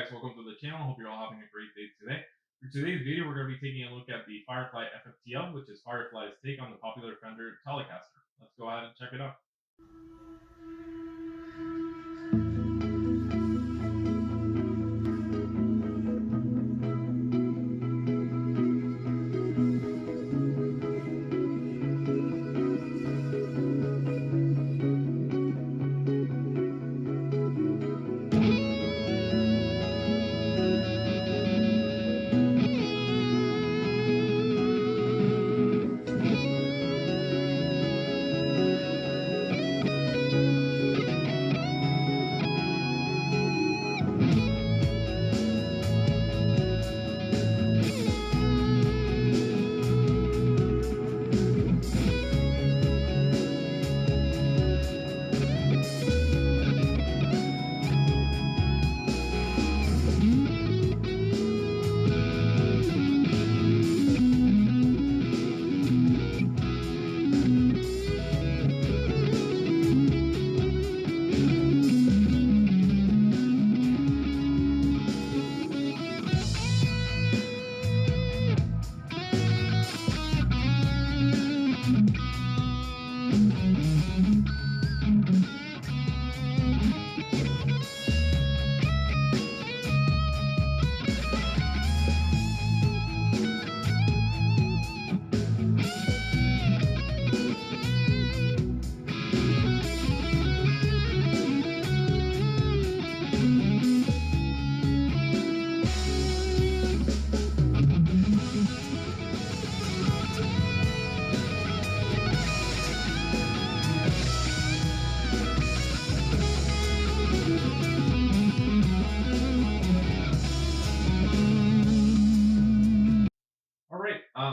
guys, welcome to the channel. Hope you're all having a great day today. For today's video, we're going to be taking a look at the Firefly FFTL, which is Firefly's take on the popular Fender Telecaster. Let's go ahead and check it out.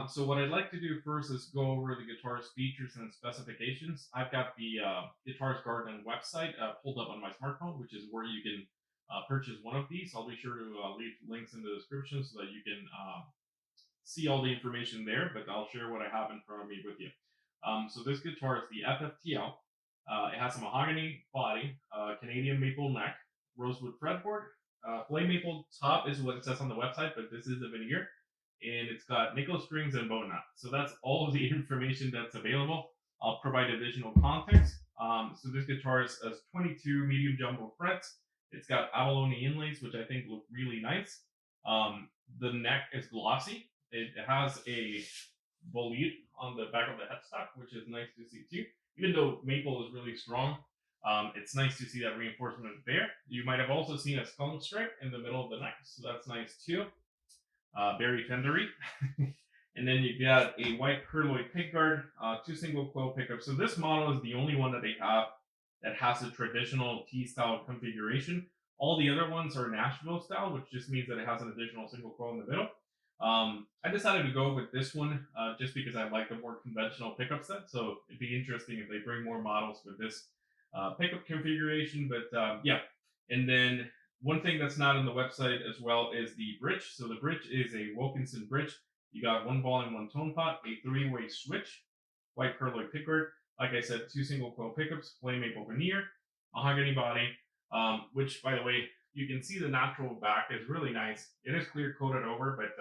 So what I'd like to do first is go over the guitar's features and specifications. I've got the Guitars Garden website pulled up on my smartphone, which is where you can purchase one of these. I'll be sure to leave links in the description so that you can see all the information there, but I'll share what I have in front of me with you. So this guitar is the FFTL. It has a mahogany body, Canadian maple neck, rosewood fretboard, flame maple top is what it says on the website, but this is a veneer. And it's got nickel strings and bone knot. So that's all of the information that's available. I'll provide additional context. So this guitar has 22 medium jumbo frets. It's got abalone inlays, which I think look really nice. The neck is glossy. It has a volute on the back of the headstock, which is nice to see too. Even though maple is really strong, it's nice to see that reinforcement there. You might have also seen a skunk stripe in the middle of the neck, so that's nice too. Very Fendery. And then you've got a white perloid pickguard, two single coil pickups. So this model is the only one that they have that has a traditional T-style configuration. All the other ones are Nashville style, which just means that it has an additional single coil in the middle. I decided to go with this one just because I like the more conventional pickup set. So it'd be interesting if they bring more models with this pickup configuration. But yeah, and then one thing that's not on the website as well is the bridge. So the bridge is a Wilkinson bridge. You got one volume, one tone pot, a three-way switch, white perloid pickguard. Like I said, two single coil pickups, flame maple veneer, mahogany body, which, by the way, you can see the natural back is really nice. It is clear coated over, but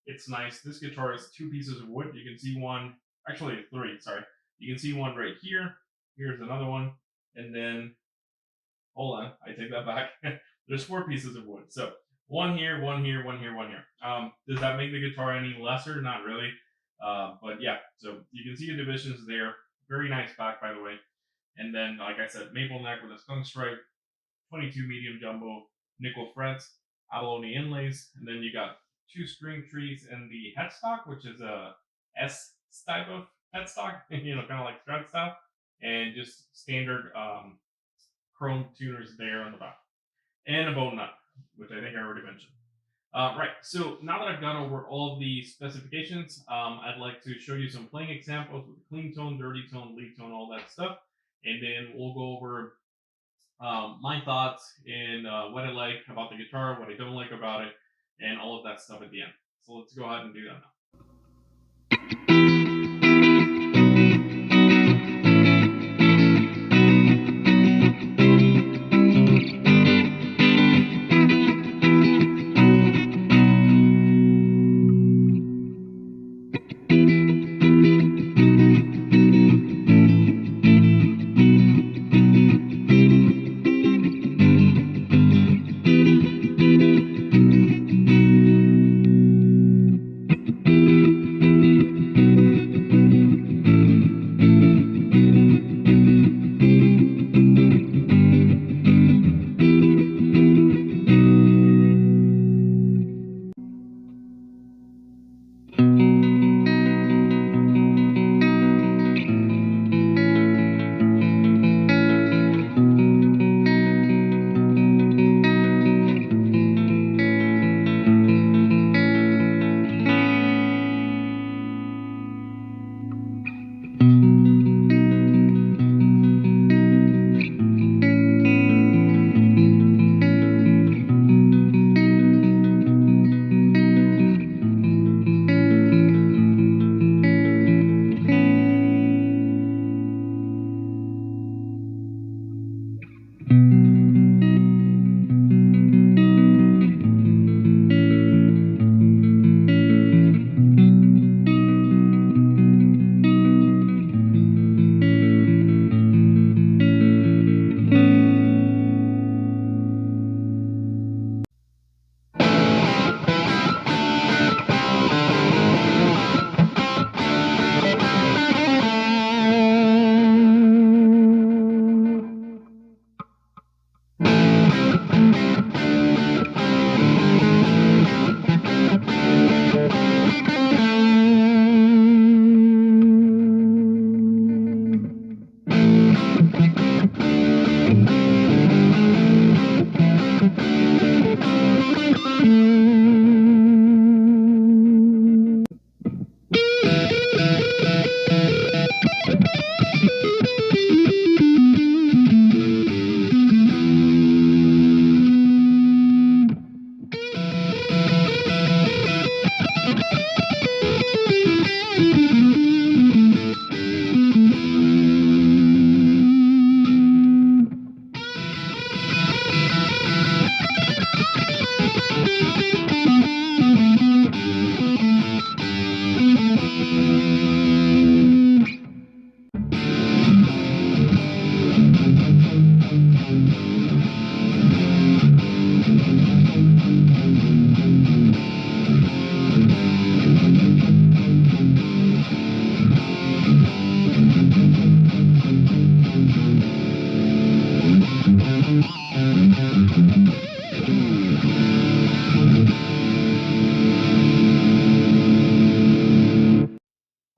it's nice. This guitar has two pieces of wood. You can see one, actually three, sorry. You can see one right here. Here's another one. And then, hold on, I take that back. There's four pieces of wood. So one here, one here, one here, one here. Does that make the guitar any lesser? Not really. But yeah, so you can see the divisions there. Very nice back, by the way. And then, like I said, maple neck with a skunk stripe, 22 medium jumbo, nickel frets, abalone inlays. And then you got two string trees in the headstock, which is a S type of headstock, kind of like Strat style. And just standard chrome tuners there on the back. And a bone nut, which I think I already mentioned. Right, so now that I've gone over all of the specifications, I'd like to show you some playing examples with clean tone, dirty tone, lead tone, all that stuff. And then we'll go over my thoughts and what I like about the guitar, what I don't like about it, and all of that stuff at the end. So let's go ahead and do that now.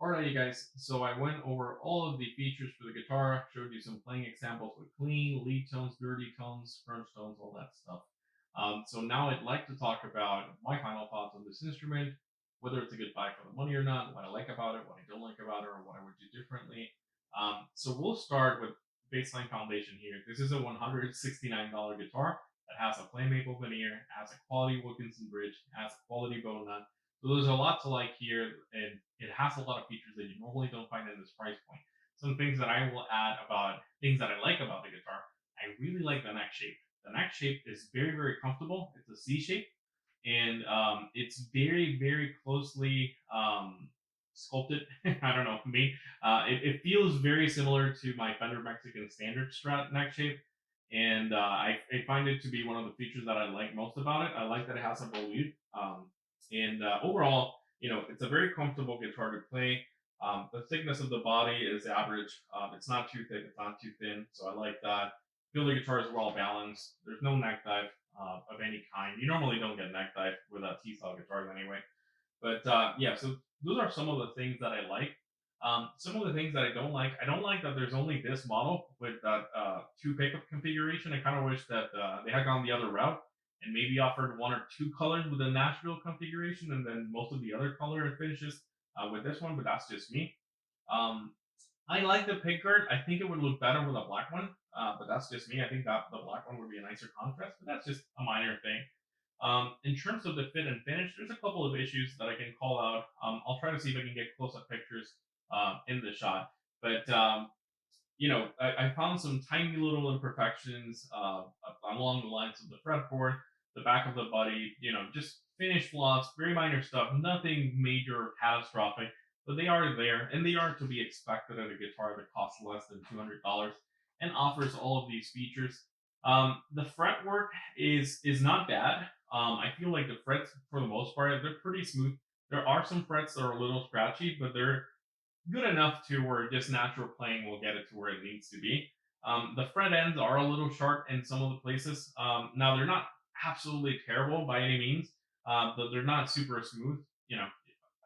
Alright, you guys, so I went over all of the features for the guitar, showed you some playing examples with clean, lead tones, dirty tones, crunch tones, all that stuff. So now I'd like to talk about my final thoughts on this instrument, whether it's a good buy for the money or not, what I like about it, what I don't like about it, or what I would do differently. So we'll start with baseline foundation here. This is a $169 guitar that has a plain maple veneer, has a quality Wilkinson bridge, has a quality bone nut. So there's a lot to like here, and it has a lot of features that you normally don't find in this price point. Some things that I will add about things that I like about the guitar. I really like the neck shape. The neck shape is very, very comfortable. It's a C shape, and it's very, very closely sculpted. I don't know, me. It feels very similar to my Fender Mexican Standard Strat neck shape, and I find it to be one of the features that I like most about it. I like that it has a volute, and overall, it's a very comfortable guitar to play. The thickness of the body is average. It's not too thick, it's not too thin, so I like that. Feel the guitar is well balanced. There's no neck dive of any kind. You normally don't get neck dive with T-style guitars anyway. But yeah, so those are some of the things that I like. Some of the things that I don't like that there's only this model with that two pickup configuration. I kind of wish that they had gone the other route and maybe offered one or two colors with the Nashville configuration and then most of the other color and finishes with this one, but that's just me. Um, I like the pink guard. I think it would look better with a black one, but that's just me. I think that the black one would be a nicer contrast, but that's just a minor thing. In terms of the fit and finish, there's a couple of issues that I can call out. I'll try to see if I can get close-up pictures in the shot, but I found some tiny little imperfections along the lines of the fretboard, the back of the body, just finish flaws, very minor stuff, nothing major or catastrophic, but they are there, and they are to be expected at a guitar that costs less than $200 and offers all of these features. The fretwork is not bad. I feel like the frets, for the most part, they're pretty smooth. There are some frets that are a little scratchy, but they're good enough to where just natural playing will get it to where it needs to be. The fret ends are a little sharp in some of the places. Now they're not absolutely terrible by any means, but they're not super smooth. You know,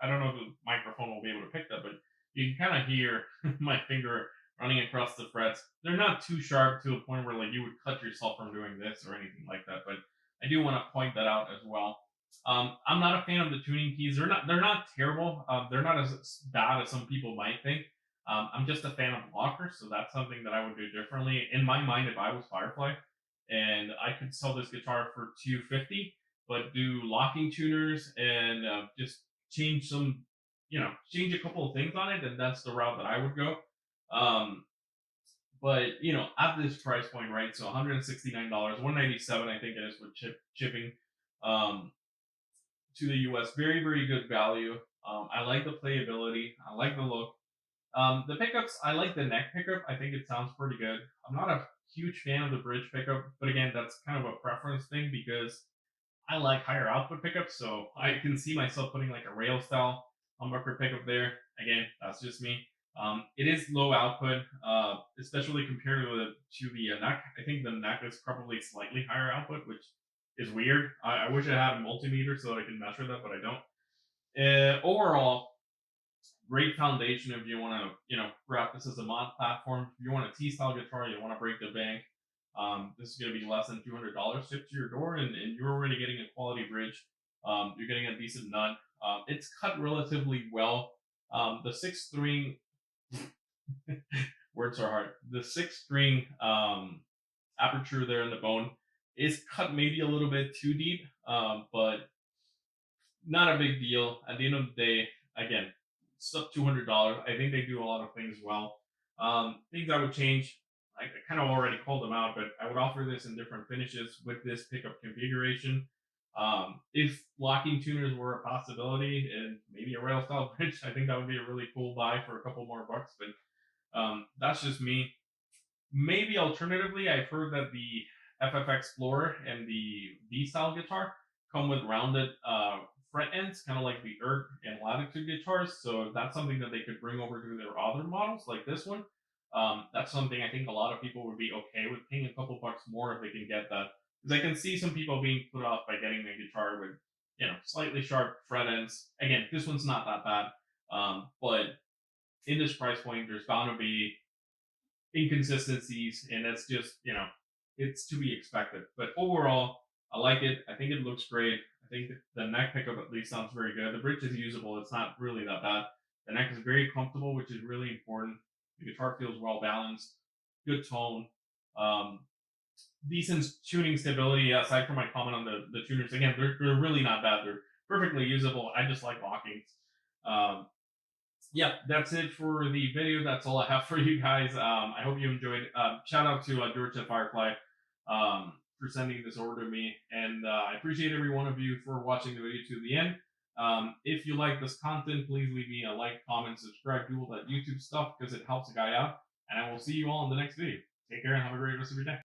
I don't know if the microphone will be able to pick that, but you can kind of hear my finger running across the frets. They're not too sharp to the point where like you would cut yourself from doing this or anything like that. But I do want to point that out as well. I'm not a fan of the tuning keys. They're not terrible. They're not as bad as some people might think. I'm just a fan of lockers, so that's something that I would do differently. In my mind, if I was Firefly and I could sell this guitar for 250, but do locking tuners and just change some, change a couple of things on it, then that's the route that I would go. Um, but at this price point, right? So $169, 197, I think it is with shipping. Um, to the US. Very, very good value. I like the playability. I like the look. The pickups, I like the neck pickup. I think it sounds pretty good. I'm not a huge fan of the bridge pickup, but again, that's kind of a preference thing because I like higher output pickups. So I can see myself putting like a rail style humbucker pickup there. Again, that's just me. It is low output, especially compared to the neck. I think the neck is probably slightly higher output, which is weird. I wish I had a multimeter so I can measure that, but I don't. Overall, great foundation if you want to, wrap this as a mod platform. If you want a T-style guitar, you want to break the bank. This is going to be less than $200 shipped to your door, and you're already getting a quality bridge. You're getting a decent nut. It's cut relatively well. The six string words are hard. The six string aperture there in the bone is cut maybe a little bit too deep, but not a big deal. At the end of the day, again, sub $200. I think they do a lot of things well. Things I would change, I kind of already called them out, but I would offer this in different finishes with this pickup configuration. If locking tuners were a possibility and maybe a rail style bridge, I think that would be a really cool buy for a couple more bucks. But that's just me. Maybe alternatively, I've heard that the FF Explorer and the V style guitar come with rounded fret ends, kind of like the Erg and Latitude guitars. So if that's something that they could bring over to their other models, like this one, that's something I think a lot of people would be okay with paying a couple bucks more if they can get that. Because I can see some people being put off by getting a guitar with, slightly sharp fret ends. Again, this one's not that bad, but in this price point, there's bound to be inconsistencies, and that's just it's to be expected. But overall, I like it. I think it looks great. I think the neck pickup at least sounds very good. The bridge is usable. It's not really that bad. The neck is very comfortable, which is really important. The guitar feels well balanced, good tone, um, decent tuning stability. Aside from my comment on the tuners, again, they're really not bad. They're perfectly usable. I just like lockings. Um, yeah, that's it for the video. That's all I have for you guys. I hope you enjoyed. Shout out to George at Firefly for sending this over to me, and I appreciate every one of you for watching the video to the end. If you like this content, please leave me a like, comment, subscribe, do all that YouTube stuff because it helps the guy out. And I will see you all in the next video. Take care and have a great rest of your day.